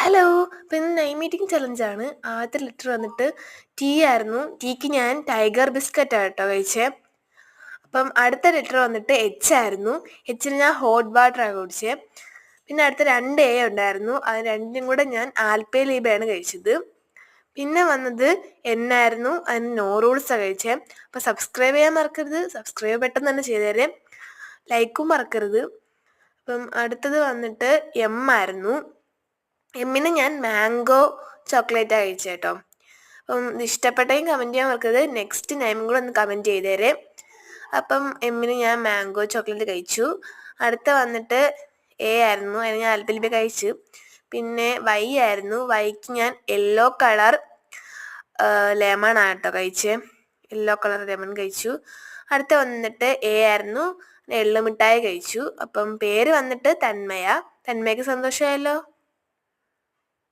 Hello. അപ്പം ഇന്ന് night meeting ചലഞ്ചാണ്. ആദ്യത്തെ ലെറ്റർ വന്നിട്ട് ടി ആയിരുന്നു. ടിക്ക് ഞാൻ ടൈഗർ ബിസ്ക്കറ്റാണ് കേട്ടോ കഴിച്ചേ. അപ്പം അടുത്ത ലെറ്റർ വന്നിട്ട് എച്ച് ആയിരുന്നു. എച്ചിന് ഞാൻ ഹോട്ട് വാട്ടറാണ് കുടിച്ചേ. പിന്നെ അടുത്ത 2 എ ഉണ്ടായിരുന്നു. അത് രണ്ടിനും കൂടെ ഞാൻ ആൽപ്പയിലീബയാണ് കഴിച്ചത്. പിന്നെ വന്നത് എൻ ആയിരുന്നു. അതിന് നോ റൂൾസാണ് കഴിച്ചേ. അപ്പം സബ്സ്ക്രൈബ് ചെയ്യാൻ മറക്കരുത്. സബ്സ്ക്രൈബ് പെട്ടെന്ന് തന്നെ ചെയ്തേരെ. ലൈക്കും മറക്കരുത്. അപ്പം അടുത്തത് വന്നിട്ട് എം ആയിരുന്നു. എമ്മിന് ഞാൻ മാംഗോ ചോക്ലേറ്റാണ് കഴിച്ചത് കേട്ടോ. അപ്പം ഇത് ഇഷ്ടപ്പെട്ടെങ്കിൽ കമൻറ്റ് ചെയ്യാൻ മറക്കരുത്. നെക്സ്റ്റ് നെയിം കൂടെ ഒന്ന് കമൻറ്റ് ചെയ്തേരെ. അപ്പം എമ്മിന് ഞാൻ മാംഗോ ചോക്ലേറ്റ് കഴിച്ചു. അടുത്ത വന്നിട്ട് എ ആയിരുന്നു. അതിന് ഞാൻ ആൽപ്പലിബ കഴിച്ചു. പിന്നെ വൈ ആയിരുന്നു. വൈക്ക് ഞാൻ യെല്ലോ കളർ ലെമൺ ആണ് കേട്ടോ കഴിച്ചേ. യെല്ലോ കളർ ലെമൺ കഴിച്ചു. അടുത്ത വന്നിട്ട് എ ആയിരുന്നു. എള്ളുമിഠായി കഴിച്ചു. അപ്പം പേര് വന്നിട്ട് തന്മയ. തന്മയ്ക്ക് സന്തോഷമായല്ലോ.